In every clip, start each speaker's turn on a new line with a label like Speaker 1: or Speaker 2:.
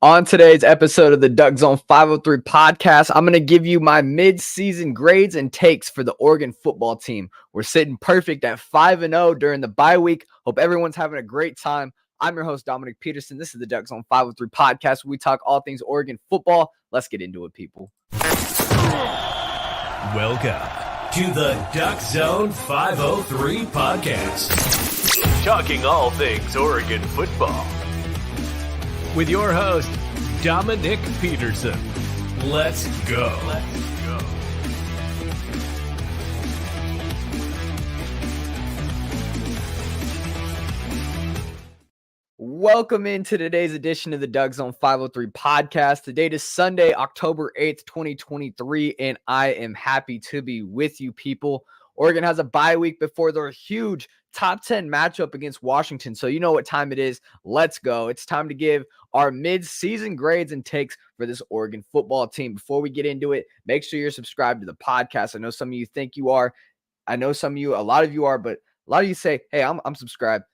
Speaker 1: On today's episode of the DuckZone503 Podcast, I'm going to give you my mid-season grades and takes for the Oregon football team. We're sitting perfect at 5-0 during the bye week. Hope everyone's having a great time. I'm your host, Dominiqk Peterson. This is the DuckZone503 Podcast, where we talk all things Oregon football. Let's get into it, people.
Speaker 2: Welcome to the DuckZone503 Podcast, talking all things Oregon football. With your host, Dominiqk Peterson. Let's go.
Speaker 1: Welcome into today's edition of the DuckZone503 Podcast. Today is Sunday, October 8th, 2023, and I am happy to be with you, people. Oregon has a bye week before their huge top 10 matchup against Washington. So you know what time it is. Let's go. It's time to give our mid-season grades and takes for this Oregon football team. Before we get into it, make sure you're subscribed to the podcast. I know some of you think you are. I know some of you, a lot of you are, but a lot of you say, hey, I'm subscribed.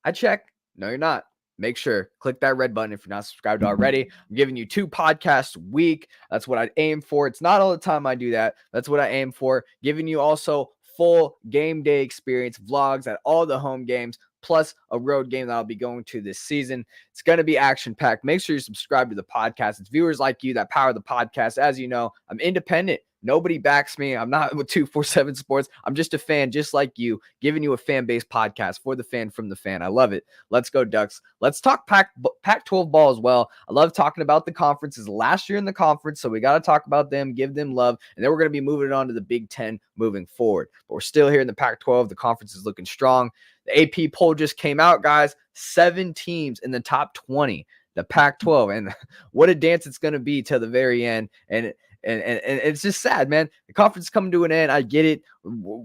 Speaker 1: I check. No, you're not. Make sure, click that red button if you're not subscribed already. I'm giving you 2 podcasts a week. That's what I aim for. It's not all the time I do that. That's what I aim for. Giving you also full game day experience, vlogs at all the home games, plus a road game that I'll be going to this season. It's going to be action-packed. Make sure you subscribe to the podcast. It's viewers like you that power the podcast. As you know, I'm independent. Nobody backs me. I'm not with 247 Sports. I'm just a fan just like you, giving you a fan-based podcast for the fan from the fan. I love it. Let's go, Ducks. Let's talk Pac-12 ball as well. I love talking about the conferences. Last year in the conference, so we got to talk about them, give them love, and then we're going to be moving on to the Big Ten moving forward. But we're still here in the Pac-12. The conference is looking strong. The AP poll just came out, guys. 7 teams in the top 20, the Pac-12, and what a dance it's going to be till the very end. And it's just sad, man. The conference is coming to an end. I get it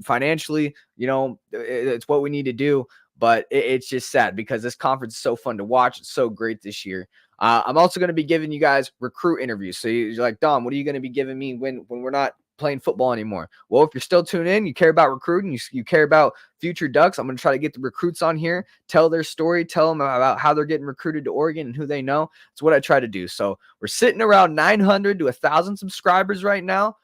Speaker 1: financially, you know, it's what we need to do, but it's just sad because this conference is so fun to watch. It's so great this year. I'm also going to be giving you guys recruit interviews. So you're like, Dom, what are you going to be giving me when we're not playing football anymore? Well, if you're still tuned in, you care about recruiting, you care about future Ducks, I'm going to try to get the recruits on here, tell their story, tell them about how they're getting recruited to Oregon and who they know. It's what I try to do. So we're sitting around 900 to 1,000 subscribers right now.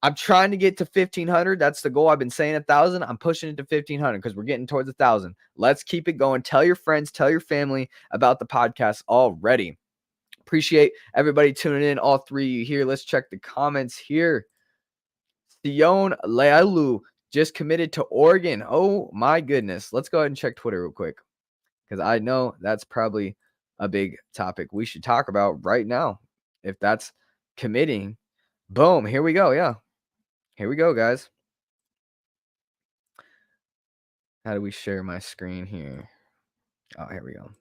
Speaker 1: I'm trying to get to 1,500. That's the goal. I've been saying 1,000. I'm pushing it to 1,500 because we're getting towards 1,000. Let's keep it going. Tell your friends, tell your family about the podcast already. Appreciate everybody tuning in, all 3 of you here. Let's check the comments here. Sion Lealu just committed to Oregon. Oh my goodness. Let's go ahead and check Twitter real quick, because I know that's probably a big topic we should talk about right now. If that's committing, boom, here we go. Yeah, here we go, guys. How do we share my screen here? Oh, here we go.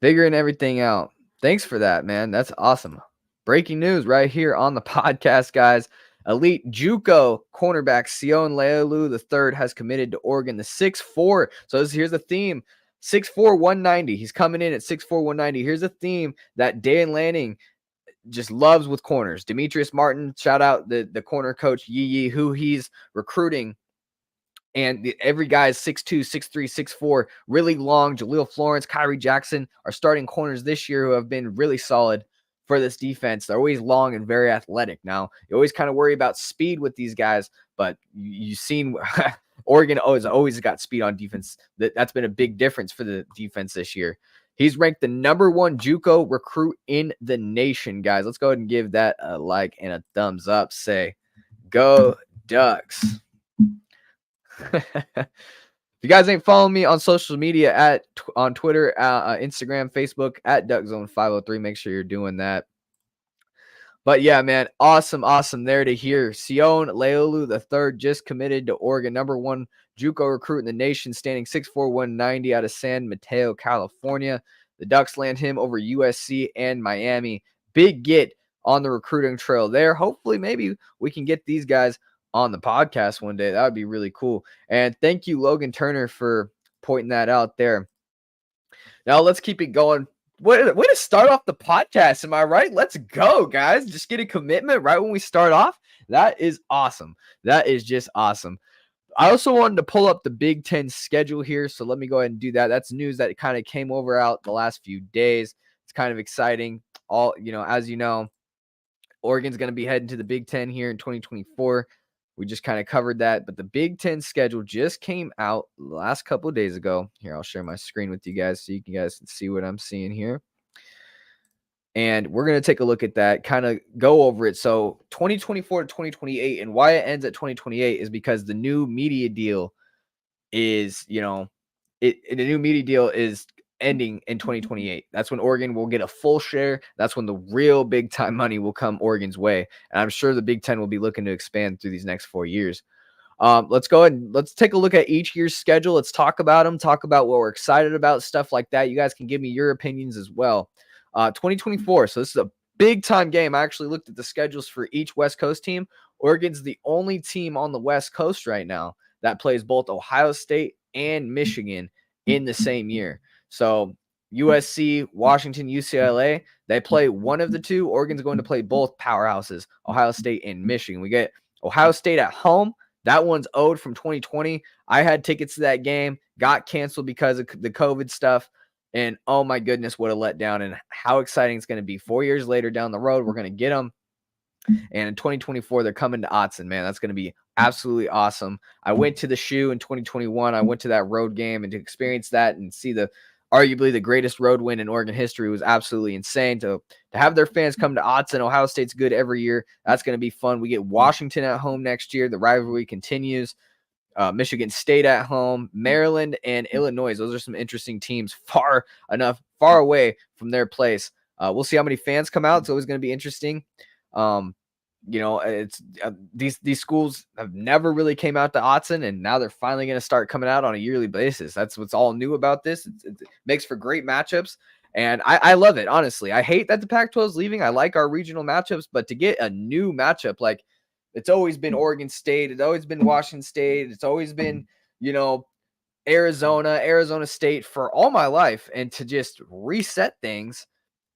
Speaker 1: Figuring everything out. Thanks for that, man. That's awesome. Breaking news right here on the podcast, guys. Elite JUCO cornerback Sion Lealu III has committed to Oregon. The 6'4". So here's the theme. 6'4", 190. He's coming in at 6'4", 190. Here's a theme that Dan Lanning just loves with corners. Demetrius Martin, shout out the corner coach Yee, who he's recruiting. And every guy is 6'2", 6'3", 6'4", really long. Jaleel Florence, Kyrie Jackson are starting corners this year who have been really solid for this defense. They're always long and very athletic. Now, you always kind of worry about speed with these guys, but you've seen Oregon always got speed on defense. That's been a big difference for the defense this year. He's ranked the #1 JUCO recruit in the nation, guys. Let's go ahead and give that a like and a thumbs up. Say, go Ducks. If you guys ain't following me on social media on Twitter, Instagram, Facebook at DuckZone503, make sure you're doing that. But yeah, man, awesome there to hear. Sion Lealu III just committed to Oregon, #1 JUCO recruit in the nation, standing 6'4", 190 out of San Mateo, California. The Ducks land him over USC and Miami. Big get on the recruiting trail there. Hopefully, maybe we can get these guys on the podcast one day. That would be really cool. And thank you, Logan Turner, for pointing that out there. Now let's keep it going. Way to start off the podcast. Am I right? Let's go, guys. Just get a commitment right when we start off. That is awesome. That is just awesome. I also wanted to pull up the Big Ten schedule here. So let me go ahead and do that. That's news that kind of came out the last few days. It's kind of exciting. as you know, Oregon's going to be heading to the Big Ten here in 2024. We just kind of covered that, but the Big Ten schedule just came out the last couple of days ago. Here, I'll share my screen with you guys so you guys can see what I'm seeing here. And we're going to take a look at that, kind of go over it. So 2024 to 2028, and why it ends at 2028 is because the new media deal is, the new media deal is ending in 2028. That's when Oregon will get a full share. That's when the real big time money will come Oregon's way. And I'm sure the Big Ten will be looking to expand through these next 4 years. Let's go ahead and let's take a look at each year's schedule. Let's talk about them, talk about what we're excited about, stuff like that. You guys can give me your opinions as well. 2024. So this is a big time game. I actually looked at the schedules for each West Coast team. Oregon's the only team on the West Coast right now that plays both Ohio State and Michigan in the same year. So USC, Washington, UCLA, they play one of the two. Oregon's going to play both powerhouses, Ohio State and Michigan. We get Ohio State at home. That one's owed from 2020. I had tickets to that game, got canceled because of the COVID stuff. And oh my goodness, what a letdown, and how exciting it's going to be. 4 years later down the road, we're going to get them. And in 2024, they're coming to Autzen, man. That's going to be absolutely awesome. I went to the shoe in 2021. I went to that road game, and to experience that and see arguably the greatest road win in Oregon history was absolutely insane. To have their fans come to Autzen. Ohio State's good every year. That's going to be fun. We get Washington at home next year. The rivalry continues. Michigan State at home, Maryland and Illinois. Those are some interesting teams far away from their place. We'll see how many fans come out. It's always going to be interesting. It's these schools have never really came out to Autzen, and now they're finally going to start coming out on a yearly basis. That's what's all new about this. It makes for great matchups, and I love it. Honestly, I hate that the Pac-12 is leaving. I like our regional matchups, but to get a new matchup, like, it's always been Oregon State. It's always been Washington State. It's always been, Arizona State for all my life. And to just reset things,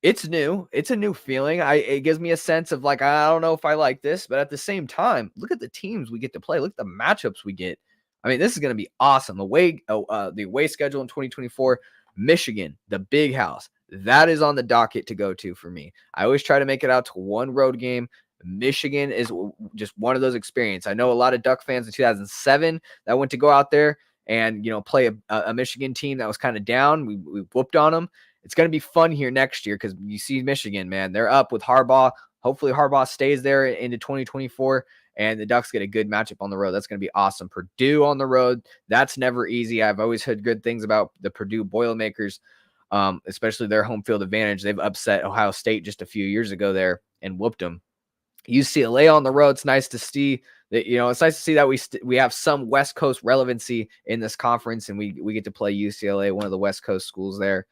Speaker 1: it's new. It's a new feeling. It gives me a sense of like, I don't know if I like this, but at the same time, look at the teams we get to play. Look at the matchups we get. I mean, this is going to be awesome. The away schedule in 2024, Michigan, the big house. That is on the docket to go to for me. I always try to make it out to one road game. Michigan is just one of those experiences. I know a lot of Duck fans in 2007 that went to go out there and, play a Michigan team that was kind of down. We whooped on them. It's going to be fun here next year because you see Michigan, man, they're up with Harbaugh. Hopefully Harbaugh stays there into 2024 and the Ducks get a good matchup on the road. That's going to be awesome. Purdue on the road. That's never easy. I've always heard good things about the Purdue Boilermakers, especially their home field advantage. They've upset Ohio State just a few years ago there and whooped them. UCLA on the road. It's nice to see that, it's nice to see that we have some West Coast relevancy in this conference, and we get to play UCLA, one of the West Coast schools there.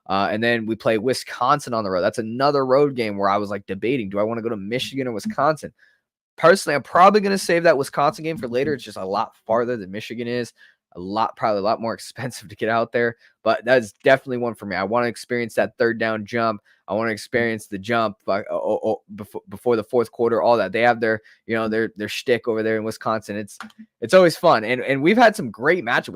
Speaker 1: And then we play Wisconsin on the road. That's another road game where I was like debating, do I want to go to Michigan or Wisconsin? Personally, I'm probably going to save that Wisconsin game for later. It's just a lot farther than Michigan is. Probably a lot more expensive to get out there, but that's definitely one for me. I want to experience that third down jump. I want to experience the jump before the fourth quarter, all that. They have their shtick over there in Wisconsin. It's always fun. And we've had some great matchups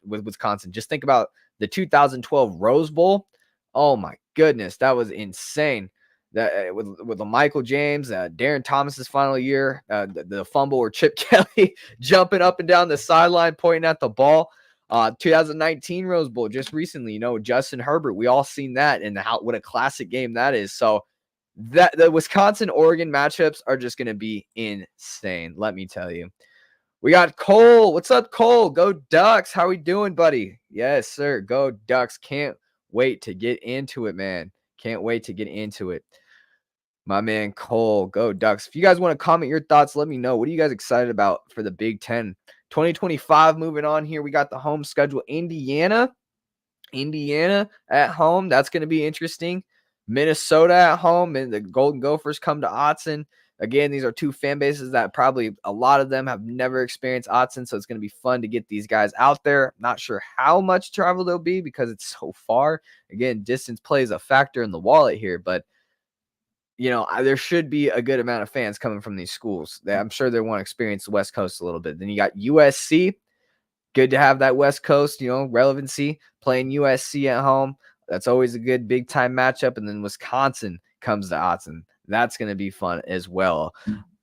Speaker 1: with Wisconsin. Just think about the 2012 Rose Bowl. Oh my goodness. That was insane. That with the Michael James, Darren Thomas's final year, the fumble or Chip Kelly jumping up and down the sideline, pointing at the ball. 2019 Rose Bowl just recently, Justin Herbert. We all seen that and what a classic game that is. So that the Wisconsin-Oregon matchups are just going to be insane. Let me tell you. We got Cole. What's up, Cole? Go Ducks. How we doing, buddy? Yes, sir. Go Ducks. Can't wait to get into it, man. Can't wait to get into it. My man Cole, go Ducks. If you guys want to comment your thoughts, let me know. What are you guys excited about for the Big Ten? 2025, moving on here. We got the home schedule. Indiana at home. That's going to be interesting. Minnesota at home, and the Golden Gophers come to Autzen. Again, these are two fan bases that probably a lot of them have never experienced Autzen, so it's going to be fun to get these guys out there. Not sure how much travel there'll be because it's so far. Again, distance plays a factor in the wallet here, but there should be a good amount of fans coming from these schools. I'm sure they want to experience the West Coast a little bit. Then you got USC. Good to have that West Coast, relevancy, playing USC at home. That's always a good big time matchup. And then Wisconsin comes to Autzen. That's going to be fun as well.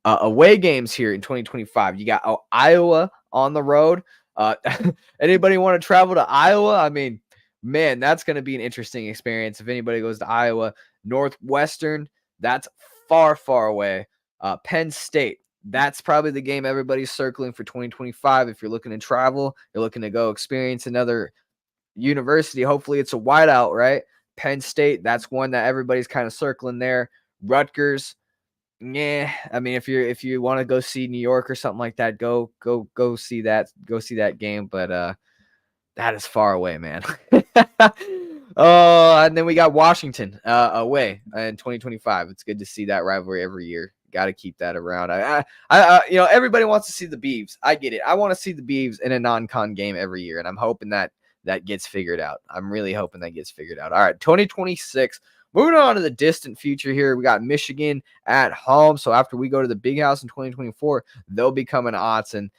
Speaker 1: Away games here in 2025. You got Iowa on the road. Anybody want to travel to Iowa? I mean, man, that's going to be an interesting experience if anybody goes to Iowa. Northwestern, that's far, far away. Penn State, that's probably the game everybody's circling for 2025. If you're looking to travel, you're looking to go experience another university. Hopefully it's a whiteout, right? Penn State, that's one that everybody's kind of circling there. Rutgers, yeah, I mean, if you want to go see New York or something like that, go see that game. But that is far away, man. Oh, and then we got Washington away in 2025. It's good to see that rivalry every year. Got to keep that around. Everybody wants to see the Beavs. I get it. I want to see the Beavs in a non-con game every year, and I'm hoping that gets figured out. I'm really hoping that gets figured out. All right, 2026. Moving on to the distant future here, we got Michigan at home. So after we go to the Big House in 2024, they'll be coming to Autzen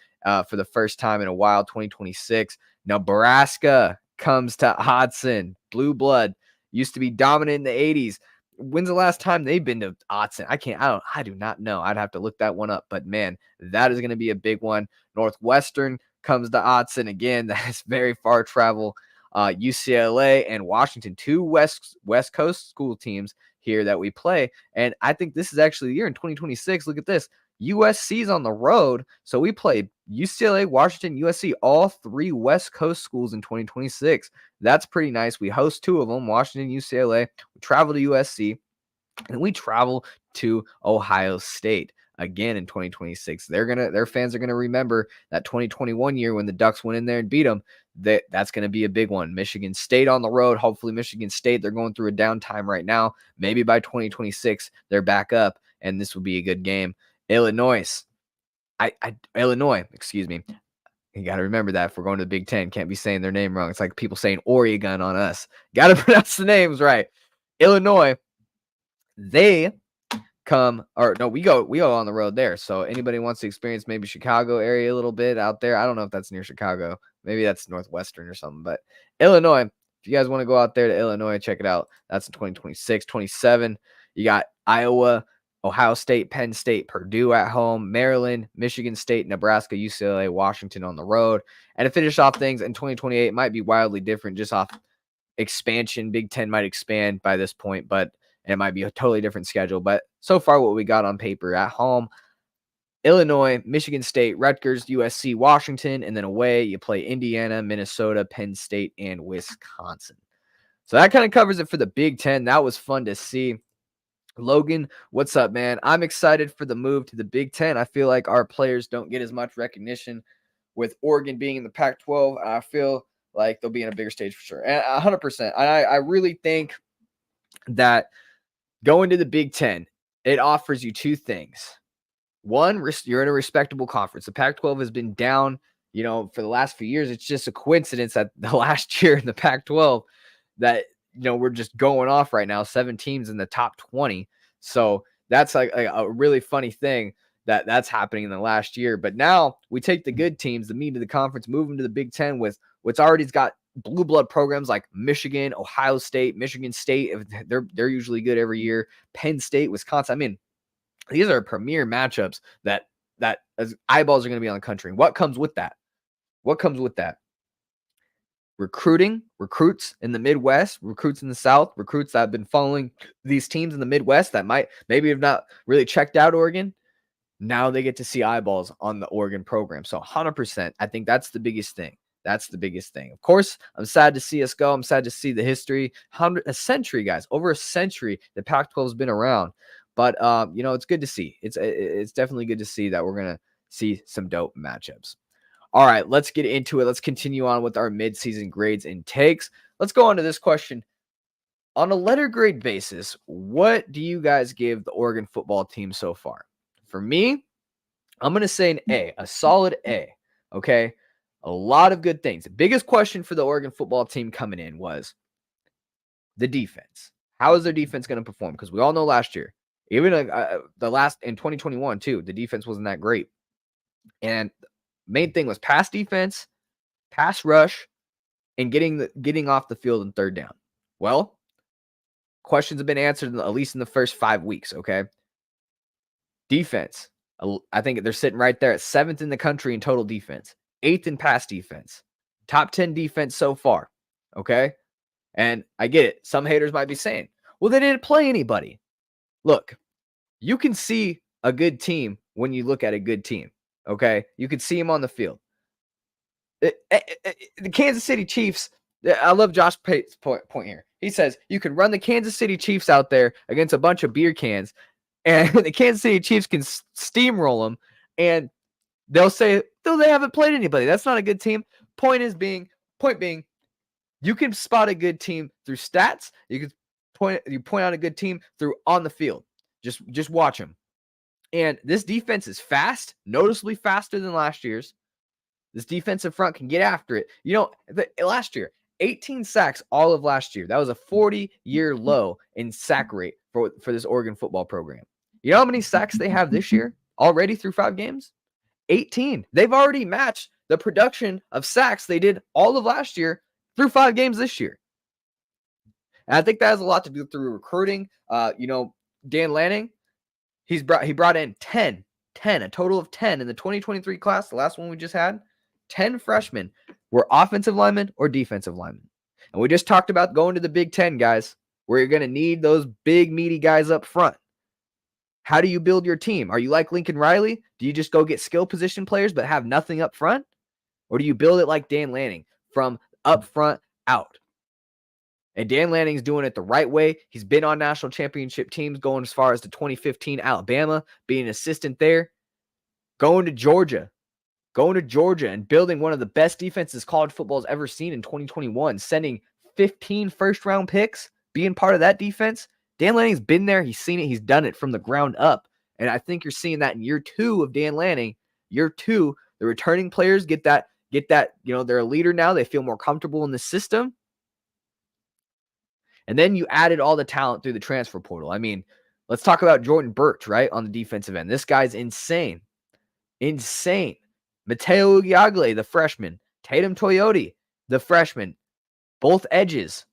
Speaker 1: for the first time in a while. 2026. Nebraska comes to Autzen. Blue blood used to be dominant in the 80s. When's the last time they've been to Autzen? I do not know. I'd have to look that one up. But man, that is going to be a big one. Northwestern comes to Autzen again. That is very far travel. UCLA and Washington, two West Coast school teams here that we play. And I think this is actually the year in 2026. Look at this. USC's on the road. So we play UCLA, Washington, USC, all three West Coast schools in 2026. That's pretty nice. We host two of them, Washington, UCLA. We travel to USC, and we travel to Ohio State again in 2026. Their fans are gonna remember that 2021 year when the Ducks went in there and beat them. That's going to be a big one. Michigan State on the road. Hopefully Michigan State, they're going through a downtime right now. Maybe by 2026, they're back up, and this will be a good game. Illinois, excuse me. You got to remember that if we're going to the Big Ten, can't be saying their name wrong. It's like people saying Oregon on us. Got to pronounce the names right. Illinois, we go on the road there. So anybody wants to experience maybe Chicago area a little bit out there. I don't know if that's near Chicago. Maybe that's Northwestern or something. But Illinois, if you guys want to go out there to Illinois, check it out. That's in 2026, 27. You got Iowa, Ohio State, Penn State, Purdue at home, Maryland, Michigan State, Nebraska, UCLA, Washington on the road. And to finish off things in 2028, it might be wildly different just off expansion. Big Ten might expand by this point, but it might be a totally different schedule. But so far, what we got on paper at home, Illinois, Michigan State, Rutgers, USC, Washington, and then away, you play Indiana, Minnesota, Penn State, and Wisconsin. So that kind of covers it for the Big Ten. That was fun to see. Logan, what's up, man? I'm excited for the move to the Big Ten. I feel like our players don't get as much recognition with Oregon being in the Pac-12. I feel like they'll be in a bigger stage for sure. And 100%. I really think that going to the Big Ten, it offers you two things. One, you're in a respectable conference. The Pac-12 has been down, for the last few years. It's just a coincidence that the last year in the Pac-12 that, we're just going off right now, 7 teams in the top 20. So that's like a really funny thing that's happening in the last year. But now we take the good teams, the meat of the conference, move them to the Big Ten with what's already got blue blood programs like Michigan, Ohio State, Michigan State. They're usually good every year. Penn State, Wisconsin. I mean, these are premier matchups that as eyeballs are going to be on the country. What comes with that? Recruits in the Midwest, recruits in the South, recruits that have been following these teams in the Midwest that maybe have not really checked out Oregon. Now they get to see eyeballs on the Oregon program. So 100%, I think that's the biggest thing. Of course, I'm sad to see us go. I'm sad to see the history. A century, guys. Over a century, the Pac-12 has been around. But, it's good to see. It's definitely good to see that we're going to see some dope matchups. All right, let's get into it. Let's continue on with our midseason grades and takes. Let's go on to this question. On a letter grade basis, what do you guys give the Oregon football team so far? For me, I'm going to say an A, a solid A, okay? A lot of good things. The biggest question for the Oregon football team coming in was the defense. How is their defense going to perform? Because we all know last year, even in 2021 too, the defense wasn't that great. And main thing was pass defense, pass rush, and getting off the field in third down. Well, questions have been answered at least in the first 5 weeks, okay? Defense. I think they're sitting right there at 7th in the country in total defense, 8th in pass defense, top 10 defense so far, okay? And I get it. Some haters might be saying, well, they didn't play anybody. Look, you can see a good team when you look at a good team, okay? You can see them on the field. The Kansas City Chiefs, I love Josh Pate's point here. He says you can run the Kansas City Chiefs out there against a bunch of beer cans, and the Kansas City Chiefs can steamroll them, and they'll say, though they haven't played anybody. That's not a good team. Point being, you can spot a good team through stats. You point out a good team through on the field. Just watch them. And this defense is fast, noticeably faster than last year's. This defensive front can get after it. Last year, 18 sacks all of last year. That was a 40-year low in sack rate for this Oregon football program. You know how many sacks they have this year already through 5 games? 18. They've already matched the production of sacks they did all of last year through 5 games this year. And I think that has a lot to do through recruiting. Dan Lanning, he brought in 10, a total of 10 in the 2023 class, the last one we just had. 10 freshmen were offensive linemen or defensive linemen. And we just talked about going to the Big Ten, guys, where you're going to need those big, meaty guys up front. How do you build your team? Are you like Lincoln Riley? Do you just go get skill position players but have nothing up front? Or do you build it like Dan Lanning from up front out? And Dan Lanning's doing it the right way. He's been on national championship teams going as far as the 2015 Alabama, being an assistant there. Going to Georgia and building one of the best defenses college football has ever seen in 2021, sending 15 first-round picks, being part of that defense. Dan Lanning's been there. He's seen it. He's done it from the ground up. And I think you're seeing that in year 2 of Dan Lanning. Year 2, the returning players get that, they're a leader now. They feel more comfortable in the system. And then you added all the talent through the transfer portal. I mean, let's talk about Jordan Birch, right, on the defensive end. This guy's insane. Insane. Mateo Ugiagle, the freshman. Tatum Toyota, the freshman. Both edges.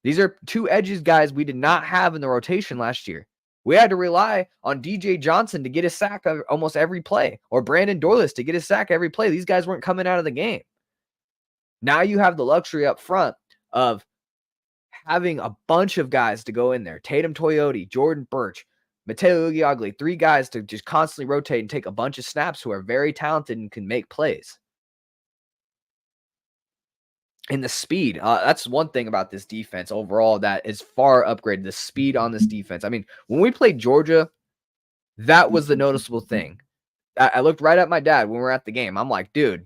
Speaker 1: These are 2 edges, guys, we did not have in the rotation last year. We had to rely on DJ Johnson to get a sack almost every play, or Brandon Dorless to get a sack every play. These guys weren't coming out of the game. Now you have the luxury up front of having a bunch of guys to go in there. Tatum Toyota, Jordan Birch, Mateo Ugiagle, 3 guys to just constantly rotate and take a bunch of snaps who are very talented and can make plays. And the speed, that's one thing about this defense overall that is far upgraded, the speed on this defense. I mean, when we played Georgia, that was the noticeable thing. I looked right at my dad when we were at the game. I'm like, dude,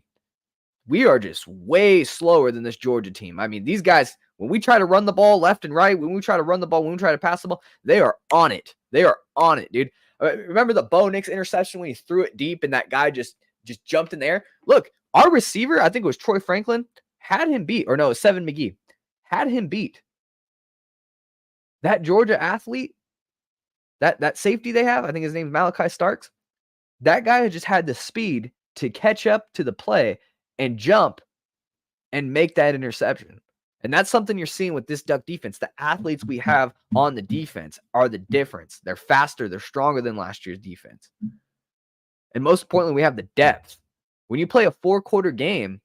Speaker 1: we are just way slower than this Georgia team. I mean, these guys, when we try to run the ball left and right, when we try to pass the ball, they are on it. They are on it, dude. Remember the Bo Nix interception when he threw it deep and that guy just jumped in the air? Look, our receiver, I think it was Troy Franklin, had him beat. Or no, it was Seven McGee. Had him beat. That Georgia athlete, that safety they have, I think his name's Malachi Starks, that guy just had the speed to catch up to the play and jump and make that interception. And that's something you're seeing with this Duck defense. The athletes we have on the defense are the difference. They're faster. They're stronger than last year's defense. And most importantly, we have the depth. When you play a 4-quarter game,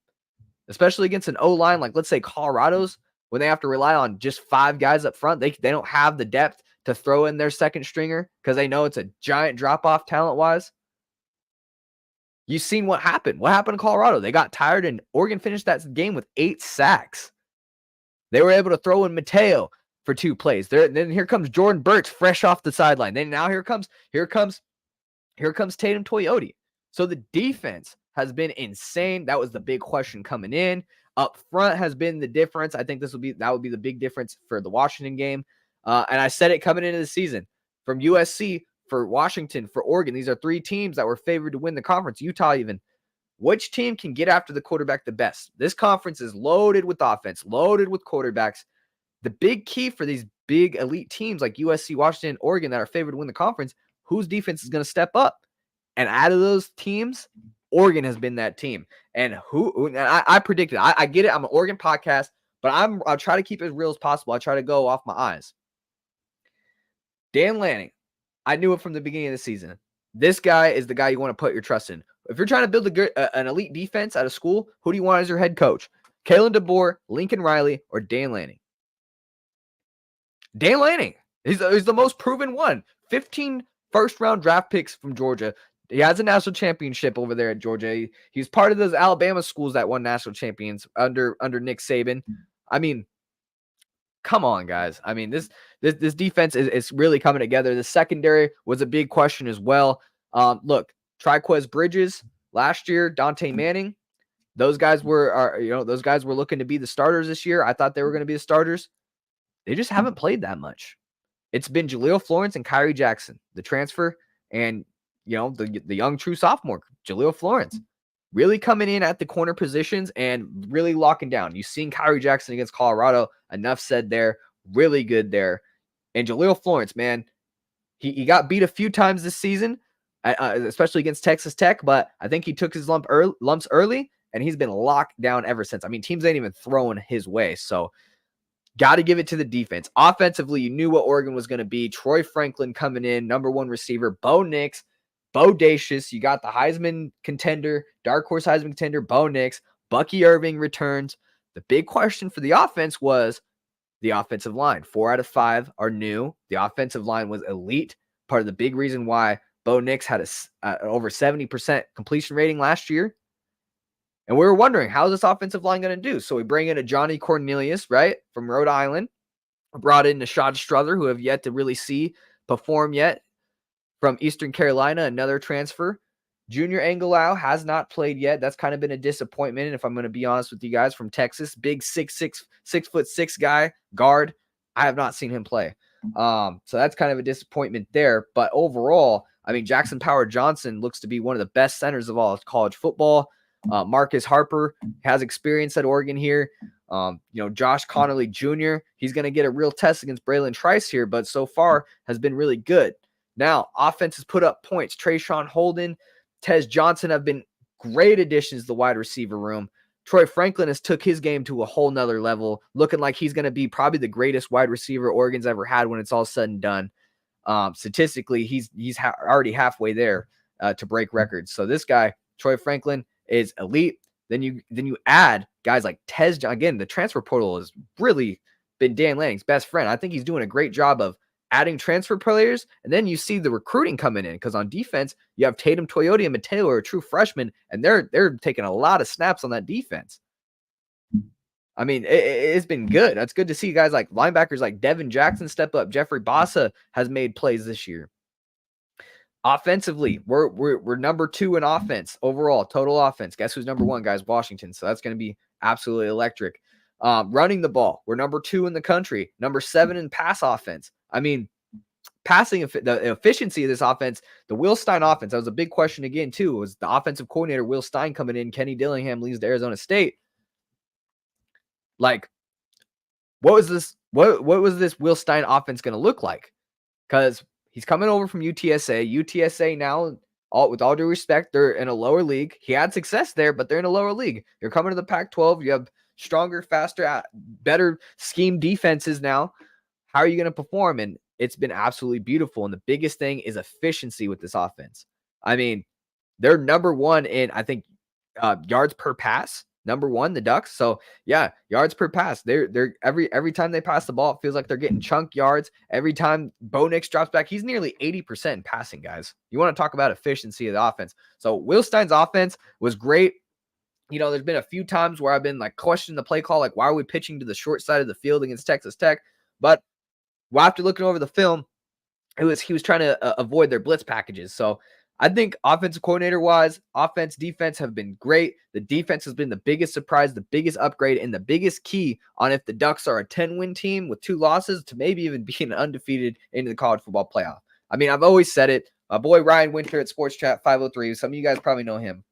Speaker 1: especially against an O-line, like let's say Colorado's, when they have to rely on just 5 guys up front, they don't have the depth to throw in their second stringer because they know it's a giant drop-off talent-wise. You've seen what happened. What happened to Colorado? They got tired, and Oregon finished that game with 8 sacks. They were able to throw in Mateo for 2 plays. Then here comes Jordan Birch fresh off the sideline. Then now here comes Tatum Toyota. So the defense has been insane. That was the big question coming in. Up front has been the difference. I think that would be the big difference for the Washington game. And I said it coming into the season. From USC, for Washington, for Oregon, these are 3 teams that were favored to win the conference. Utah even. Which team can get after the quarterback the best? This conference is loaded with offense, loaded with quarterbacks. The big key for these big elite teams like USC, Washington, Oregon that are favored to win the conference, whose defense is going to step up? And out of those teams, Oregon has been that team. And I predicted, I get it. I'm an Oregon podcast, but I'll try to keep it as real as possible. I try to go off my eyes. Dan Lanning, I knew it from the beginning of the season. This guy is the guy you want to put your trust in. If you're trying to build an elite defense out of school, who do you want as your head coach? Kalen DeBoer, Lincoln Riley, or Dan Lanning? Dan Lanning. He's the most proven one. 15 first-round draft picks from Georgia. He has a national championship over there at Georgia. He's part of those Alabama schools that won national champions under Nick Saban. I mean, come on, guys. I mean, this defense is really coming together. The secondary was a big question as well. Look, Triquez Bridges last year, Dante Manning. Those guys were looking to be the starters this year. I thought they were going to be the starters. They just haven't played that much. It's been Jaleel Florence and Kyrie Jackson, the transfer, and the young true sophomore, Jaleel Florence, really coming in at the corner positions and really locking down. You've seen Kyrie Jackson against Colorado. Enough said there. Really good there. And Jaleel Florence, man, he got beat a few times this season, especially against Texas Tech, but I think he took his lumps early, and he's been locked down ever since. I mean, teams ain't even throwing his way, so got to give it to the defense. Offensively, you knew what Oregon was going to be. Troy Franklin coming in, number one receiver. Bo Nix, bodacious. You got the Heisman contender, dark horse Heisman contender, Bo Nix. Bucky Irving returns. The big question for the offense was the offensive line. 4 out of 5 are new. The offensive line was elite. Part of the big reason why Bo Nix had over 70% completion rating last year. And we were wondering, how's this offensive line going to do? So we bring in a Johnny Cornelius, right, from Rhode Island. Brought in Nashad Strother, who have yet to really perform yet. From Eastern Carolina, another transfer. Junior Angelau has not played yet. That's kind of been a disappointment, if I'm going to be honest with you guys. From Texas, big 6'6" guy, guard. I have not seen him play. So that's kind of a disappointment there. But overall, I mean, Jackson Power Johnson looks to be one of the best centers of all of college football. Marcus Harper has experience at Oregon here. Josh Connolly Jr., he's going to get a real test against Braylon Trice here, but so far has been really good. Now, offense has put up points. Trayshawn Holden, Tez Johnson have been great additions to the wide receiver room. Troy Franklin has took his game to a whole nother level, looking like he's going to be probably the greatest wide receiver Oregon's ever had when it's all said and done. Statistically, he's already halfway there to break records. So this guy, Troy Franklin, is elite. Then you add guys like Tez. Again, the transfer portal has really been Dan Lanning's best friend. I think he's doing a great job of adding transfer players, and then you see the recruiting coming in, because on defense you have Tatum, Toyota, and Mateo, are a true freshman, and they're taking a lot of snaps on that defense. I mean, it's been good. That's good to see guys like linebackers like Devin Jackson step up. Jeffrey Bassa has made plays this year. Offensively, we're number 2 in offense overall, total offense. Guess who's number 1, guys? Washington. So that's going to be absolutely electric. Running the ball, we're number 2 in the country, number 7 in pass offense. I mean, the efficiency of this offense, the Will Stein offense, that was a big question again too. Was the offensive coordinator Will Stein coming in? Kenny Dillingham leaves to Arizona State. Like, what was this? What was this Will Stein offense going to look like? Because he's coming over from UTSA. UTSA now, with all due respect, they're in a lower league. He had success there, but they're in a lower league. You're coming to the Pac-12. You have stronger, faster, better scheme defenses now. How are you going to perform? And it's been absolutely beautiful. And the biggest thing is efficiency with this offense. I mean, they're number 1 in, I think, yards per pass. Number 1, the Ducks. So yeah, yards per pass. They're every time they pass the ball, it feels like they're getting chunk yards. Every time Bo Nix drops back, he's nearly 80% in passing, guys. You want to talk about efficiency of the offense. So Will Stein's offense was great. There's been a few times where I've been like questioning the play call, like, why are we pitching to the short side of the field against Texas Tech? But after looking over the film, he was trying to avoid their blitz packages. So I think offensive coordinator wise, offense, defense have been great. The defense has been the biggest surprise, the biggest upgrade, and the biggest key on if the Ducks are a 10-win team with 2 losses to maybe even being undefeated into the college football playoff. I mean, I've always said it. My boy Ryan Winter at Sports Chat 503, some of you guys probably know him.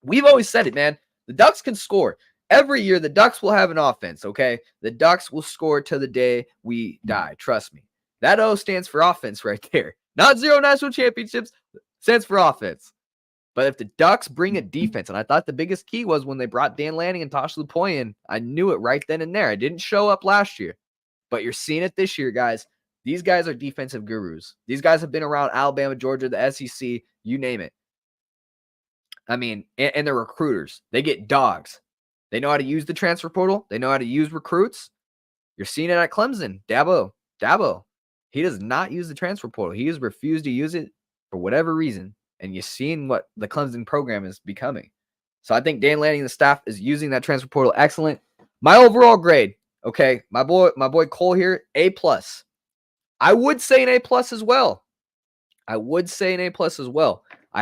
Speaker 1: We've always said it, man. The Ducks can score. Every year, the Ducks will have an offense, okay? The Ducks will score till the day we die. Trust me. That O stands for offense right there. Not 0 national championships. Stands for offense. But if the Ducks bring a defense, and I thought the biggest key was when they brought Dan Lanning and Tosh Lupoi in, I knew it right then and there. I didn't show up last year, but you're seeing it this year, guys. These guys are defensive gurus. These guys have been around Alabama, Georgia, the SEC, you name it. I mean, and they're recruiters. They get dogs. They know how to use the transfer portal. They know how to use recruits. You're seeing it at Clemson. Dabo. He does not use the transfer portal. He has refused to use it for whatever reason. And you're seeing what the Clemson program is becoming. So I think Dan Lanning and the staff is using that transfer portal excellent. My overall grade, okay, my boy Cole here, A+. I would say an A+ as well. I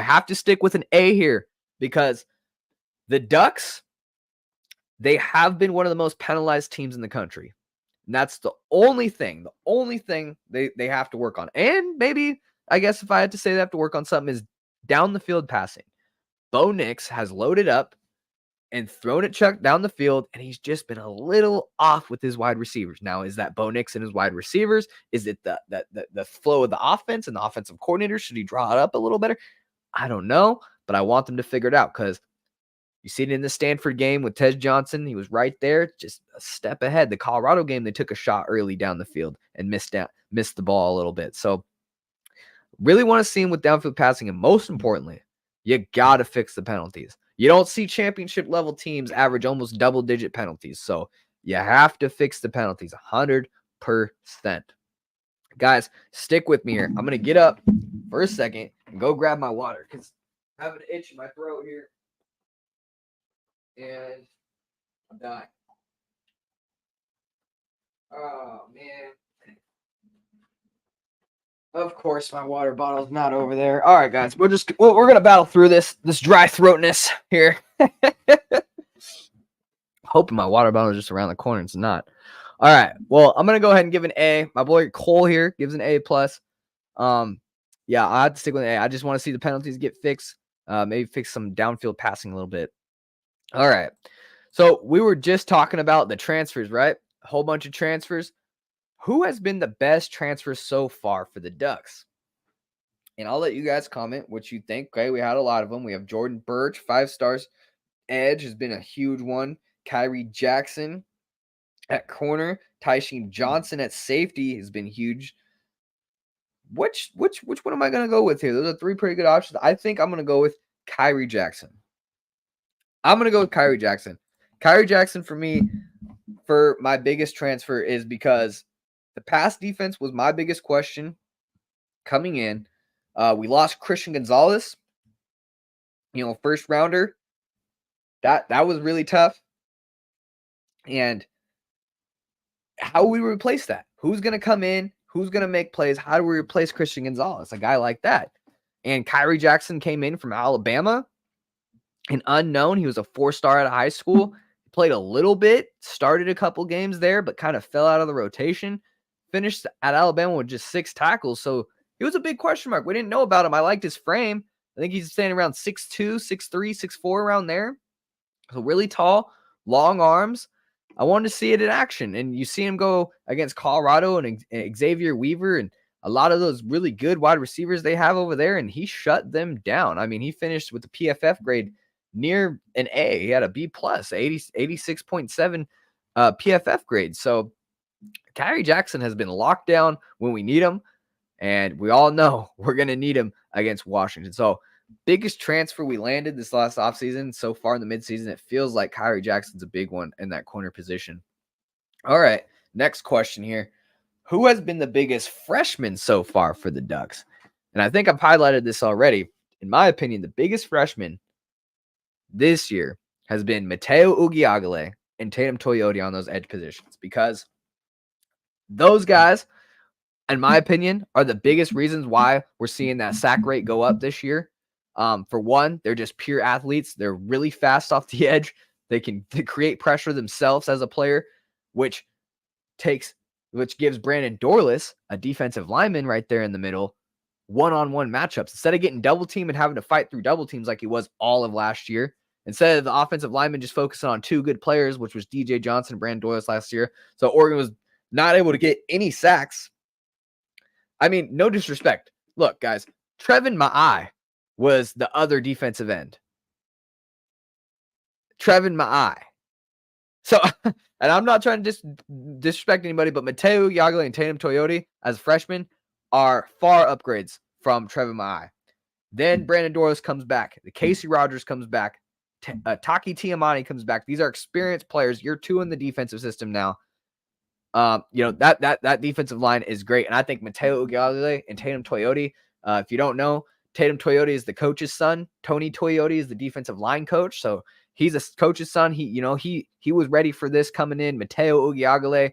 Speaker 1: have to stick with an A here because the Ducks, they have been one of the most penalized teams in the country. And that's the only thing they have to work on. And maybe, I guess if I had to say they have to work on something is down the field passing. Bo Nix has loaded up and thrown it Chuck down the field, and he's just been a little off with his wide receivers. Now, is that Bo Nix and his wide receivers? Is it the flow of the offense and the offensive coordinator? Should he draw it up a little better? I don't know, but I want them to figure it out because you see it in the Stanford game with Tej Johnson. He was right there, just a step ahead. The Colorado game, they took a shot early down the field and missed the ball a little bit. So really want to see him with downfield passing. And most importantly, you got to fix the penalties. You don't see championship level teams average almost double-digit penalties. So you have to fix the penalties 100%. Guys, stick with me here. I'm going to get up for a second and go grab my water because I have an itch in my throat here. And I'm dying. Oh, man. Of course, my water bottle's not over there. All right, guys, we're gonna battle through this dry throatness here. Hoping my water bottle is just around the corner. It's not. All right. Well, I'm gonna go ahead and give an A. My boy Cole here gives an A+. Yeah, I have to stick with an A. I just want to see the penalties get fixed. Maybe fix some downfield passing a little bit. All right. So we were just talking about the transfers, right? A whole bunch of transfers. Who has been the best transfer so far for the Ducks? And I'll let you guys comment what you think. Okay, we had a lot of them. We have Jordan Birch, 5 stars. Edge has been a huge one. Kyrie Jackson at corner. Tysheen Johnson at safety has been huge. Which one am I going to go with here? Those are 3 pretty good options. I think I'm going to go with Kyrie Jackson. Kyrie Jackson for me, for my biggest transfer is because the pass defense was my biggest question coming in. We lost Christian Gonzalez, first rounder. That was really tough. And how we replace that? Who's going to come in? Who's going to make plays? How do we replace Christian Gonzalez? A guy like that. And Kyrie Jackson came in from Alabama, an unknown. He was a 4-star out of high school. Played a little bit, started a couple games there, but kind of fell out of the rotation. Finished at Alabama with just 6 tackles. So he was a big question mark. We didn't know about him. I liked his frame. I think he's standing around 6'2", 6'3", 6'4", around there. So really tall, long arms. I wanted to see it in action. And you see him go against Colorado and Xavier Weaver and a lot of those really good wide receivers they have over there, and he shut them down. I mean, he finished with the PFF grade near an A. He had a B+, 86.7 PFF grade. So Kyrie Jackson has been locked down when we need him, and we all know we're going to need him against Washington. So biggest transfer we landed this last offseason so far in the midseason, it feels like Kyrie Jackson's a big one in that corner position. All right, next question here. Who has been the biggest freshman so far for the Ducks? And I think I've highlighted this already. In my opinion, the biggest freshman this year has been Mateo Ugiagale and Tatum Toyota on those edge positions, because those guys, in my opinion, are the biggest reasons why we're seeing that sack rate go up this year. For one, they're just pure athletes. They're really fast off the edge. They can create pressure themselves as a player, which gives Brandon Dorless, a defensive lineman right there in the middle, one-on-one matchups. Instead of getting double team and having to fight through double teams like he was all of last year, instead of the offensive lineman just focusing on 2 good players, which was DJ Johnson and Brandon Dorless last year. So Oregon was not able to get any sacks. I mean, no disrespect. Look, guys, Trevin Ma'ai was the other defensive end, Trevin Maai. So, and I'm not trying to disrespect anybody, but Mateo Uiagalelei and Tatum Toyota as freshmen are far upgrades from Trevin Maai. Then Brandon Dorlus comes back. The Casey Rogers comes back. Taki Tiamani comes back. These are experienced players. Year 2 in the defensive system now. That defensive line is great. And I think Mateo Uiagalelei and Tatum Toyota, if you don't know, Tatum Toyota is the coach's son. Tony Toyota is the defensive line coach. So he's a coach's son. He was ready for this coming in. Mateo Uiagalelei,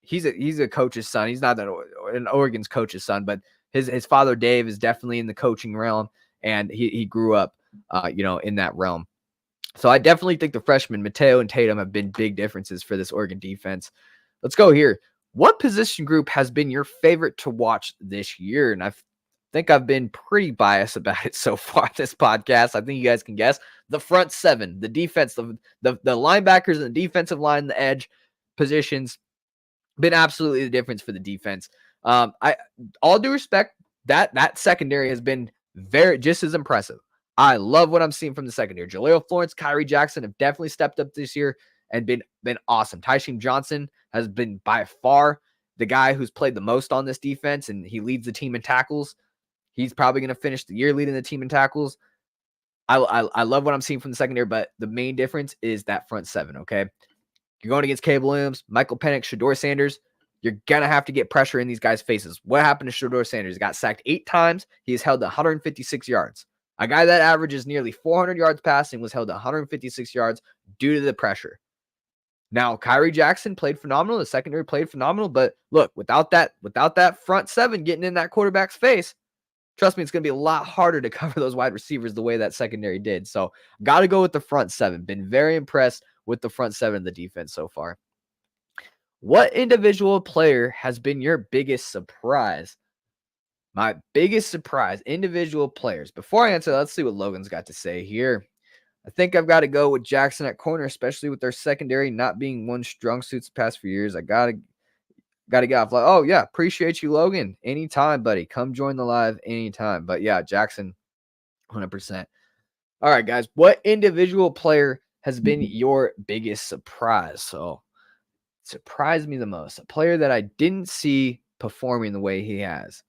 Speaker 1: he's a coach's son. He's not an Oregon's coach's son, but his father Dave is definitely in the coaching realm, and he grew up in that realm. So I definitely think the freshmen Mateo and Tatum have been big differences for this Oregon defense. Let's go here. What position group has been your favorite to watch this year? And I think I've been pretty biased about it so far this podcast. I think you guys can guess. The front seven, the defense, the linebackers and the defensive line, the edge positions, been absolutely the difference for the defense. All due respect, that secondary has been just as impressive. I love what I'm seeing from the secondary. Jaleel Florence, Kyrie Jackson have definitely stepped up this year and been awesome. Tysheem Johnson has been by far the guy who's played the most on this defense, and he leads the team in tackles. He's probably going to finish the year leading the team in tackles. I love what I'm seeing from the secondary, but the main difference is that front seven, okay? You're going against Caleb Williams, Michael Penix, Shedeur Sanders. You're going to have to get pressure in these guys' faces. What happened to Shedeur Sanders? He got sacked 8 times. He has held 156 yards. A guy that averages nearly 400 yards passing was held 156 yards due to the pressure. Now, Kyrie Jackson played phenomenal. The secondary played phenomenal. But look, without that front seven getting in that quarterback's face, trust me, it's going to be a lot harder to cover those wide receivers the way that secondary did. So, got to go with the front seven. Been very impressed with the front seven of the defense so far. What individual player has been your biggest surprise? My biggest surprise, individual players. Before I answer, let's see what Logan's got to say here. I think I've got to go with Jackson at corner, especially with their secondary not being one strong suits the past few years. I got to get off. Like, oh, yeah, appreciate you, Logan. Anytime, buddy. Come join the live anytime. But, yeah, Jackson, 100%. All right, guys. What individual player has been your biggest surprise? So, surprised me the most. A player that I didn't see performing the way he has.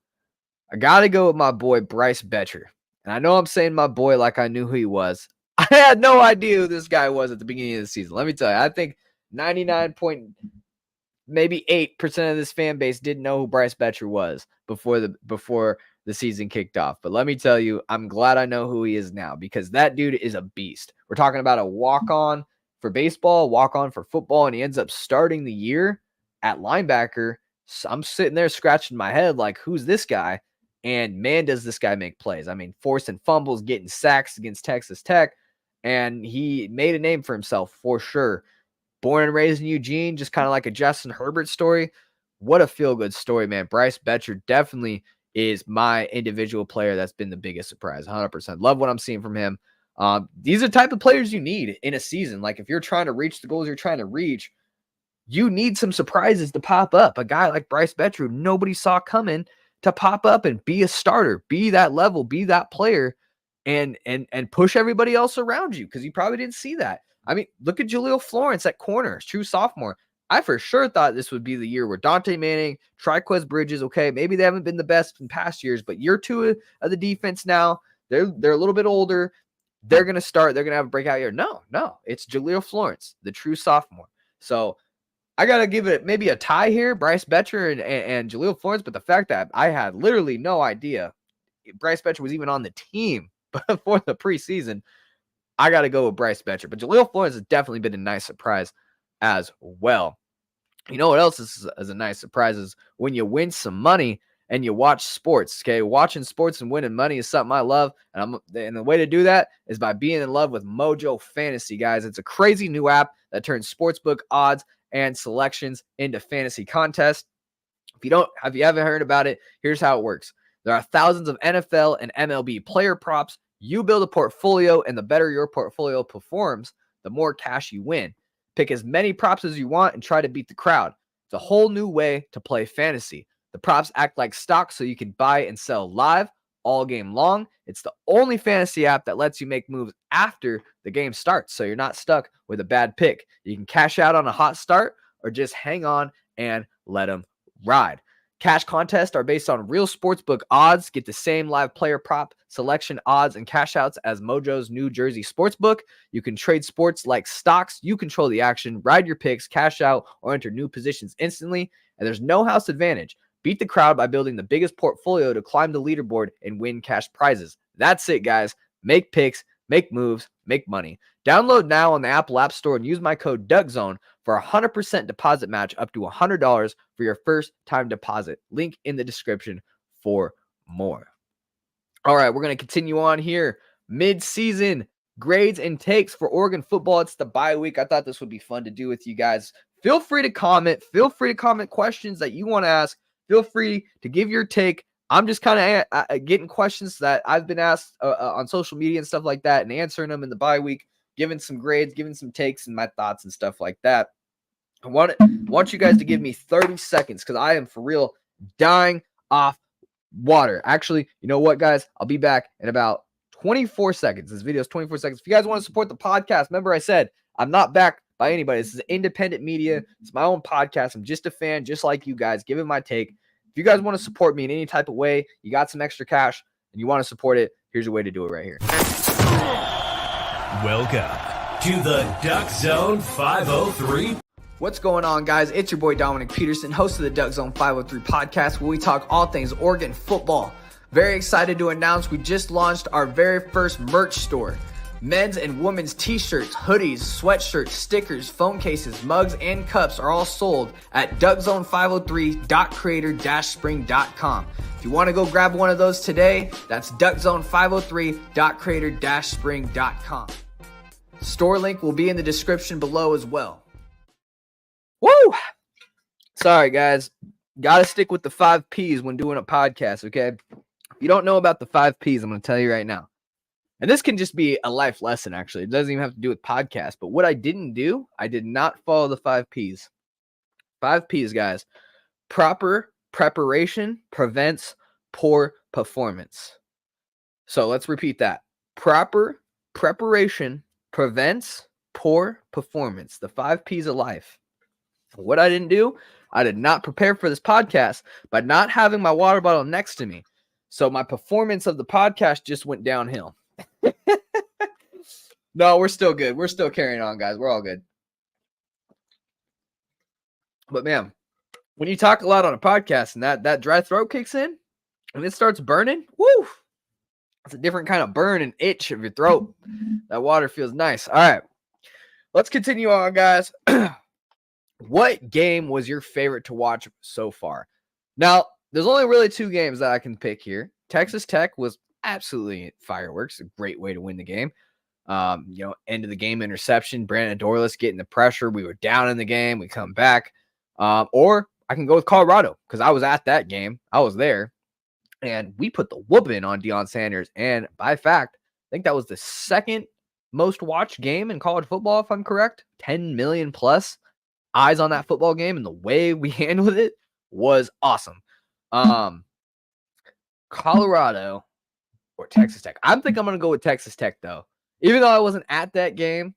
Speaker 1: I got to go with my boy, Bryce Betcher. And I know I'm saying my boy like I knew who he was. I had no idea who this guy was at the beginning of the season. Let me tell you, I think 99.8% of this fan base didn't know who Bryce Betcher was before the season kicked off. But let me tell you, I'm glad I know who he is now, because that dude is a beast. We're talking about a walk-on for baseball, walk-on for football, and he ends up starting the year at linebacker. So I'm sitting there scratching my head like, who's this guy? And man, does this guy make plays. I mean, forcing fumbles, getting sacks against Texas Tech, and he made a name for himself for sure. Born and raised in Eugene, just kind of like a Justin Herbert story. What a feel-good story, man. Bryce Betcher definitely is my individual player that's been the biggest surprise, 100%. Love what I'm seeing from him. These are the type of players you need in a season. Like, if you're trying to reach the goals you're trying to reach, you need some surprises to pop up. A guy like Bryce Betcher, who nobody saw coming, to pop up and be a starter, be that level, be that player, and push everybody else around you, because you probably didn't see that. I mean, look at Jaleel Florence at corner, true sophomore. I for sure thought this would be the year where Dante Manning, Triquez Bridges, okay, maybe they haven't been the best in past years, but year 2 of the defense now, they're a little bit older. They're going to start. They're going to have a breakout year. No, it's Jaleel Florence, the true sophomore. So I got to give it maybe a tie here, Bryce Betcher and Jaleel Florence, but the fact that I had literally no idea Bryce Betcher was even on the team before the preseason, I got to go with Bryce Betcher. But Jaleel Florence has definitely been a nice surprise as well. You know what else is a nice surprise is when you win some money and you watch sports, okay? Watching sports and winning money is something I love, and the way to do that is by being in love with Mojo Fantasy, guys. It's a crazy new app that turns sportsbook odds and selections into fantasy contests. If you haven't heard about it, here's how it works. There are thousands of NFL and MLB player props. You build a portfolio, and the better your portfolio performs, the more cash you win. Pick as many props as you want and try to beat the crowd. It's a whole new way to play fantasy. The props act like stocks, so you can buy and sell live, all game long. It's the only fantasy app that lets you make moves after the game starts, so you're not stuck with a bad pick. You can cash out on a hot start or just hang on and let them ride. Cash contests are based on real sportsbook odds. Get the same live player prop selection odds and cash outs as Mojo's New Jersey Sportsbook. You can trade sports like stocks. You control the action, ride your picks, cash out, or enter new positions instantly. And there's no house advantage. Beat the crowd by building the biggest portfolio to climb the leaderboard and win cash prizes. That's it, guys. Make picks, make moves, make money. Download now on the Apple App Store and use my code DuckZone for a 100% deposit match up to $100 for your first time deposit. Link in the description for more. All right, we're going to continue on here. Mid-season grades and takes for Oregon football. It's the bye week. I thought this would be fun to do with you guys. Feel free to comment. Feel free to comment questions that you want to ask. Feel free to give your take. I'm just kind of getting questions that I've been asked on social media and stuff like that and answering them in the bye week, giving some grades, giving some takes and my thoughts and stuff like that. I want you guys to give me 30 seconds because I am for real dying off water. Actually, you know what, guys? I'll be back in about 24 seconds. This video is 24 seconds. If you guys want to support the podcast, remember I said I'm not backed by anybody. This is independent media. It's my own podcast. I'm just a fan, just like you guys, giving my take. If you guys want to support me in any type of way, you got some extra cash, and you want to support it, here's a way to do it right here.
Speaker 2: Welcome to the DuckZone503.
Speaker 1: What's going on, guys? It's your boy Dominiqk Peterson, host of the DuckZone503 Podcast, where we talk all things Oregon football. Very excited to announce we just launched our very first merch store. Men's and women's t-shirts, hoodies, sweatshirts, stickers, phone cases, mugs, and cups are all sold at DuckZone503.creator-spring.com. If you want to go grab one of those today, that's DuckZone503.creator-spring.com. Store link will be in the description below as well. Woo! Sorry, guys. Got to stick with the 5 Ps when doing a podcast, okay? If you don't know about the 5 Ps, I'm going to tell you right now. And this can just be a life lesson, actually. It doesn't even have to do with podcasts. But what I didn't do, I did not follow the 5 Ps. 5 Ps, guys. Proper preparation prevents poor performance. So let's repeat that. Proper preparation prevents poor performance. The 5 Ps of life. What I didn't do, I did not prepare for this podcast by not having my water bottle next to me. So my performance of the podcast just went downhill. No, we're still good. We're still carrying on, guys. We're all good. But man, when you talk a lot on a podcast and that dry throat kicks in and it starts burning, woo! It's a different kind of burn and itch of your throat. That water feels nice. All right, let's continue on, guys. What game was your favorite to watch so far? Now, there's only really 2 games that I can pick here. Texas Tech was absolutely fireworks. A great way to win the game. End of the game interception. Brandon Dorless getting the pressure. We were down in the game. We come back. Or I can go with Colorado because I was at that game. I was there. And we put the whooping on Deion Sanders. And by fact, I think that was the second most watched game in college football, if I'm correct. 10 million plus eyes on that football game. And the way we handled it was awesome. Colorado or Texas Tech. I think I'm going to go with Texas Tech, though. Even though I wasn't at that game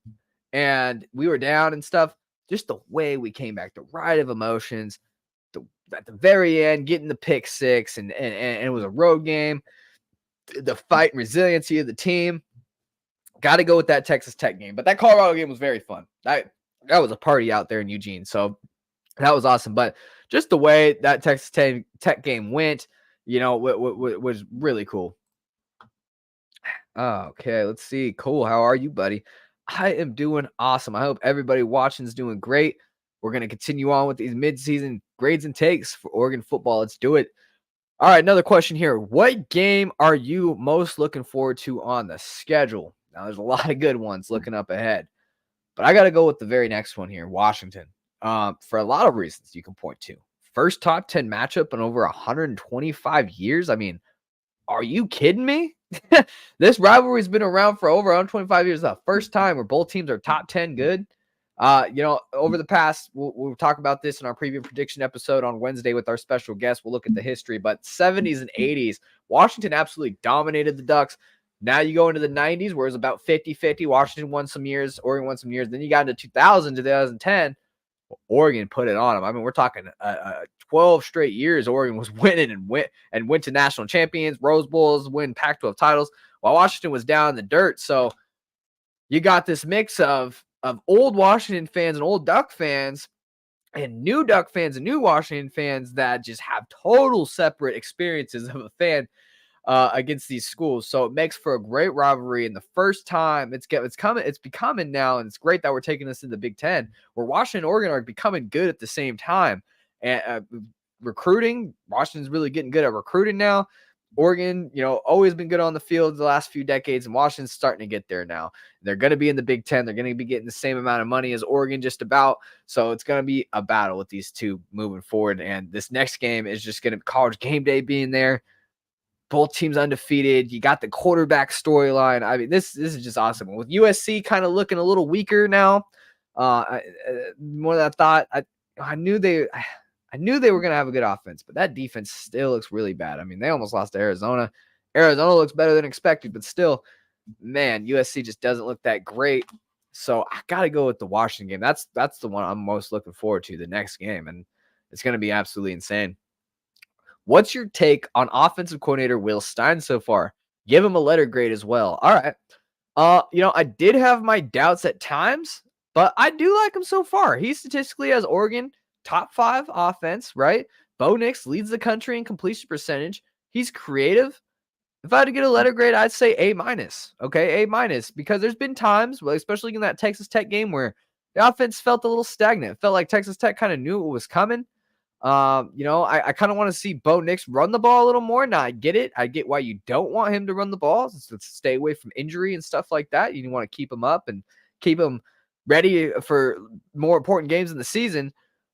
Speaker 1: and we were down and stuff, just the way we came back, the ride of emotions, at the very end, getting the pick 6, and it was a road game, the fight and resiliency of the team. Got to go with that Texas Tech game. But that Colorado game was very fun. That was a party out there in Eugene. So that was awesome. But just the way that Texas Tech game went, was really cool. Okay, let's see. Cool. How are you, buddy? I am doing awesome. I hope everybody watching is doing great. We're going to continue on with these mid-season grades and takes for Oregon football. Let's do it. All right, another question here. What game are you most looking forward to on the schedule? Now, there's a lot of good ones looking up ahead, but I got to go with the very next one here, Washington, for a lot of reasons you can point to. First top 10 matchup in over 125 years. I mean, are you kidding me? This rivalry's been around for over 125 years. The first time where both teams are top 10 good. Over the past, we'll talk about this in our preview prediction episode on Wednesday with our special guest. We'll look at the history, but 70s and 80s, Washington absolutely dominated the Ducks. Now you go into the 90s where it was about 50-50. Washington won some years, Oregon won some years. Then you got into 2000 to 2010. Oregon put it on them. I mean, we're talking 12 straight years Oregon was winning and went to national champions, Rose Bowls, win Pac-12 titles, while Washington was down in the dirt. So you got this mix of old Washington fans and old Duck fans and new Duck fans and new Washington fans that just have total separate experiences of a fan against these schools. So it makes for a great rivalry. And the first time it's becoming now, and it's great that we're taking this in the Big Ten, where Washington and Oregon are becoming good at the same time. And recruiting, Washington's really getting good at recruiting now. Oregon, always been good on the field the last few decades, and Washington's starting to get there now. They're going to be in the Big Ten. They're going to be getting the same amount of money as Oregon, just about. So it's going to be a battle with these two moving forward. And this next game is just going to be College Game Day being there. Both teams undefeated. You got the quarterback storyline. I mean, this is just awesome. With USC kind of looking a little weaker now, more than I thought. I knew they were going to have a good offense, but that defense still looks really bad. I mean, they almost lost to Arizona. Arizona looks better than expected, but still, man, USC just doesn't look that great. So I got to go with the Washington game. That's the one I'm most looking forward to, the next game, and it's going to be absolutely insane. What's your take on offensive coordinator Will Stein so far? Give him a letter grade as well. All right. I did have my doubts at times, but I do like him so far. He statistically has Oregon top 5 offense, right? Bo Nix leads the country in completion percentage. He's creative. If I had to get a letter grade, I'd say A-. Okay, A-, because there's been times, especially in that Texas Tech game, where the offense felt a little stagnant. It felt like Texas Tech kind of knew what was coming. I kind of want to see Bo Nix run the ball a little more. Now, I get it. I get why you don't want him to run the ball. So stay away from injury and stuff like that. You want to keep him up and keep him ready for more important games in the season.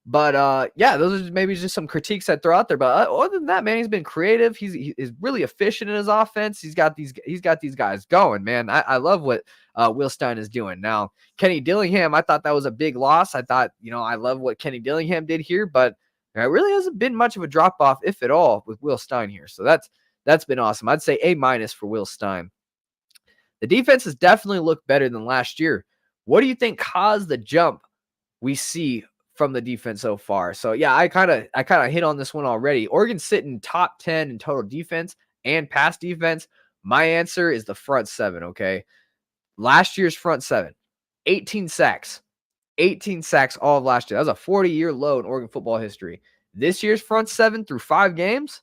Speaker 1: But, those are maybe just some critiques I throw out there. But other than that, man, he's been creative. He's really efficient in his offense. He's got these guys going, man. I love what Will Stein is doing. Now, Kenny Dillingham, I thought that was a big loss. I thought, I love what Kenny Dillingham did here, but it really hasn't been much of a drop-off, if at all, with Will Stein here. So that's been awesome. I'd say A- for Will Stein. The defense has definitely looked better than last year. What do you think caused the jump we see from the defense so far? So, yeah, I kind of hit on this one already. Oregon's sitting top 10 in total defense and pass defense. My answer is the front 7, okay? Last year's front 7, 18 sacks. 18 sacks all of last year. That was a 40-year low in Oregon football history. This year's front 7 through 5 games,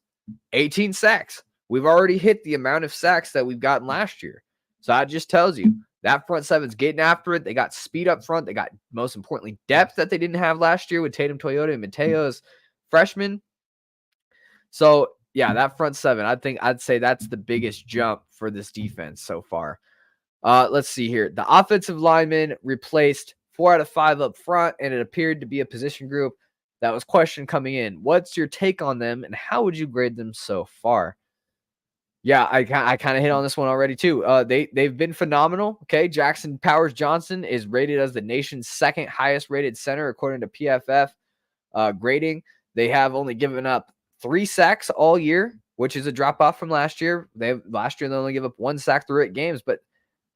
Speaker 1: 18 sacks. We've already hit the amount of sacks that we've gotten last year. So that just tells you that front 7's getting after it. They got speed up front. They got, most importantly, depth that they didn't have last year with Tatum Toyota and Mateo as freshmen. So, yeah, that front 7, I'd say that's the biggest jump for this defense so far. Let's see here. The offensive linemen replaced 4 out of 5 up front, and it appeared to be a position group that was questioned coming in. What's your take on them, and how would you grade them so far? Yeah, I kind of hit on this one already too. They've been phenomenal. Okay, Jackson Powers Johnson is rated as the nation's 2nd highest rated center according to PFF grading. They have only given up 3 sacks all year, which is a drop off from last year. Last year they only give up 1 sack through 8 games, but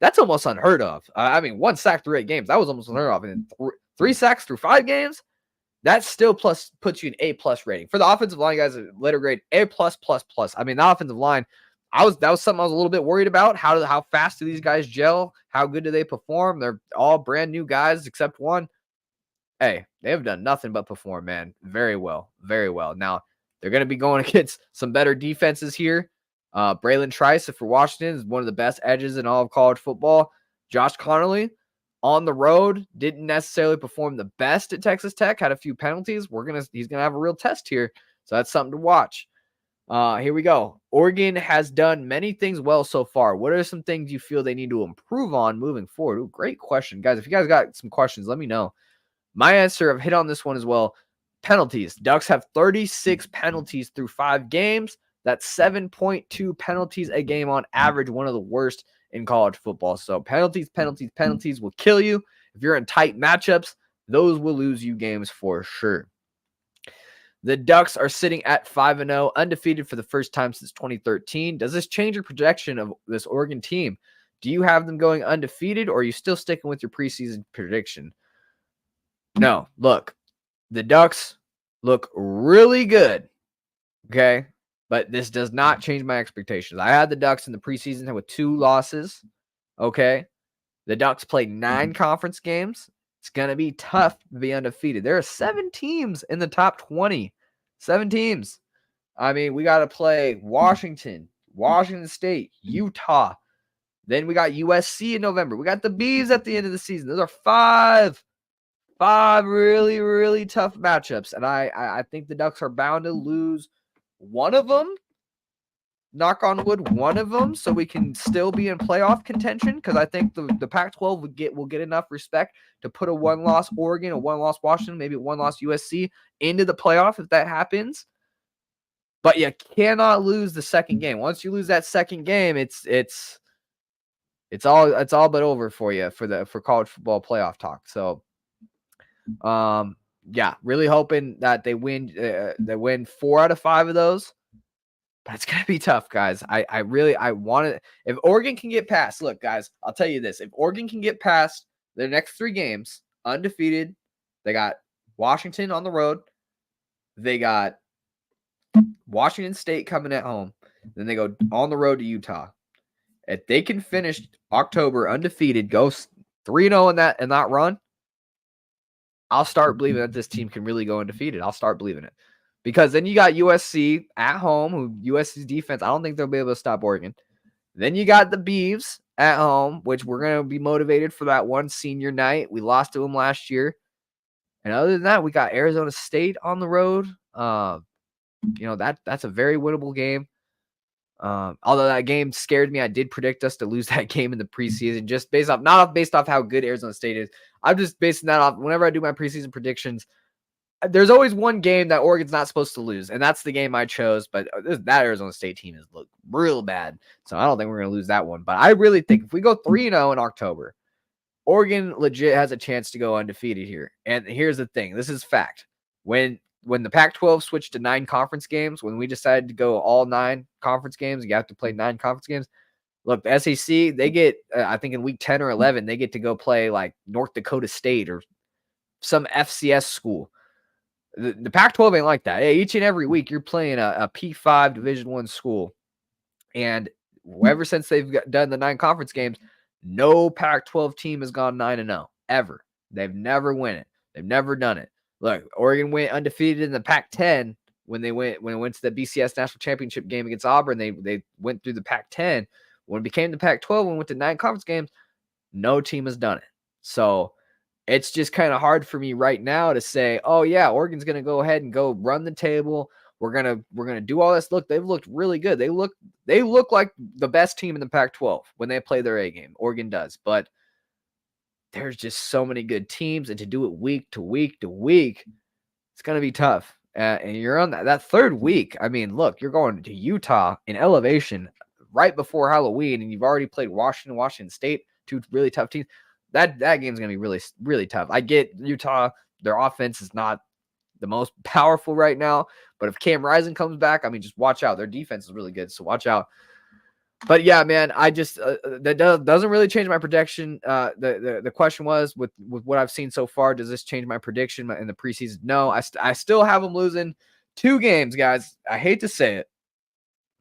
Speaker 1: that's almost unheard of. 1 sack through 8 games, that was almost unheard of. And 3 sacks through 5 games, that still puts you an A+ rating. For the offensive line, guys, letter grade A+++. I mean, the offensive line, that was something I was a little bit worried about. How fast do these guys gel? How good do they perform? They're all brand new guys except one. Hey, they have done nothing but perform, man. Very well, very well. Now, they're going to be going against some better defenses here. Braylon Trice for Washington is one of the best edges in all of college football. Josh Connerly on the road didn't necessarily perform the best at Texas Tech, had a few penalties. He's gonna have a real test here, so that's something to watch. Here we go. Oregon has done many things well so far. What are some things you feel they need to improve on moving forward? Ooh, great question, guys. If you guys got some questions, let me know. My answer, I've hit on this one as well. Penalties. Ducks have 36 penalties through 5 games. That's 7.2 penalties a game on average, one of the worst in college football. So penalties will kill you. If you're in tight matchups, those will lose you games for sure. The Ducks are sitting at 5-0, undefeated for the first time since 2013. Does this change your projection of this Oregon team? Do you have them going undefeated, or are you still sticking with your preseason prediction? No, look, the Ducks look really good, okay? But this does not change my expectations. I had the Ducks in the preseason with 2 losses, okay? The Ducks played 9 conference games. It's going to be tough to be undefeated. There are 7 teams in the top 20. 7 teams. I mean, we got to play Washington State, Utah. Then we got USC in November. We got the Bees at the end of the season. Those are 5 really, really tough matchups. And I think the Ducks are bound to lose one of them. Knock on wood, one of them, so we can still be in playoff contention, because I think the Pac-12 will get enough respect to put a 1-loss Oregon, a 1-loss Washington, maybe a 1-loss USC into the playoff if that happens. But you cannot lose the second game. Once you lose that second game, it's all but over for you for college football playoff talk. So, yeah, really hoping that they win 4 out of 5 of those. But it's going to be tough, guys. I want it. If Oregon can get past, look, guys, I'll tell you this. If Oregon can get past their next 3 games, undefeated, they got Washington on the road. They got Washington State coming at home. Then they go on the road to Utah. If they can finish October undefeated, go 3-0 in that run, I'll start believing that this team can really go undefeated. I'll start believing it. Because then you got USC at home, who USC's defense, I don't think they'll be able to stop Oregon. Then you got the Beavs at home, which we're going to be motivated for that one senior night. We lost to them last year. And other than that, we got Arizona State on the road. That's a very winnable game. Although that game scared me, I did predict us to lose that game in the preseason, just not based off how good Arizona State is. I'm just basing that off whenever I do my preseason predictions. There's always one game that Oregon's not supposed to lose, and that's the game I chose. But that Arizona State team has looked real bad, so I don't think we're going to lose that one. But I really think if we go 3-0 in October, Oregon legit has a chance to go undefeated here. And here's the thing. This is fact. When the Pac-12 switched to 9 conference games, when we decided to go all 9 conference games, you have to play 9 conference games. Look, the SEC, they get, I think in week 10 or 11, they get to go play like North Dakota State or some FCS school. The Pac-12 ain't like that. Each and every week, you're playing a P5 Division I school. And ever since they've done the 9 conference games, no Pac-12 team has gone 9-0, ever. They've never won it. They've never done it. Look, Oregon went undefeated in the Pac-10 when it went to the BCS National Championship game against Auburn. They went through the Pac-10. When it became the Pac-12, when we went to 9 conference games, no team has done it. So it's just kind of hard for me right now to say, oh yeah, Oregon's going to go ahead and go run the table. We're gonna do all this. Look, they've looked really good. They look like the best team in the Pac-12 when they play their A game. Oregon does, but there's just so many good teams, and to do it week to week to week, it's gonna be tough. And you're on that third week. I mean, look, you're going to Utah in elevation right before Halloween, and you've already played Washington State, 2 really tough teams. That game's gonna be really, really tough. I get Utah; their offense is not the most powerful right now, but if Cam Rising comes back, I mean, just watch out. Their defense is really good, so watch out. But yeah, man, I just that doesn't really change my prediction. The question was with what I've seen so far, does this change my prediction in the preseason? No, I still have them losing 2 games, guys. I hate to say it,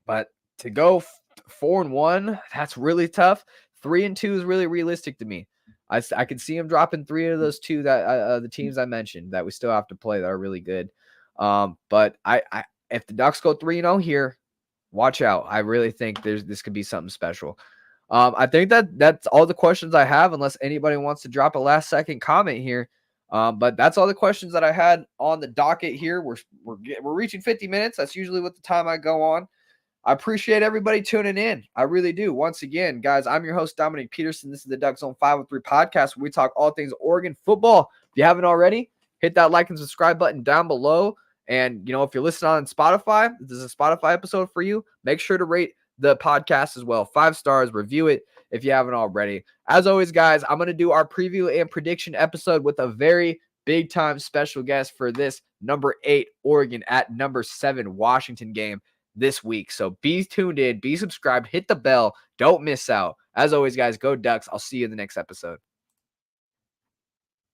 Speaker 1: but to go 4-1, that's really tough. 3-2 is really realistic to me. I can see them dropping 3 of those 2 that the teams I mentioned that we still have to play that are really good. But if the Ducks go 3-0 here, watch out. I really think this could be something special. I think that's all the questions I have, unless anybody wants to drop a last second comment here. But that's all the questions that I had on the docket here. We're reaching 50 minutes. That's usually what the time I go on. I appreciate everybody tuning in. I really do. Once again, guys, I'm your host, Dominiqk Peterson. This is the DuckZone503 Podcast, where we talk all things Oregon football. If you haven't already, hit that like and subscribe button down below. And, if you're listening on Spotify, this is a Spotify episode for you. Make sure to rate the podcast as well. 5 stars, review it if you haven't already. As always, guys, I'm going to do our preview and prediction episode with a very big time special guest for this number 8 Oregon at number 7 Washington game this week. So be tuned in, be subscribed, hit the bell, don't miss out. As always, guys, go Ducks. I'll see you in the next episode.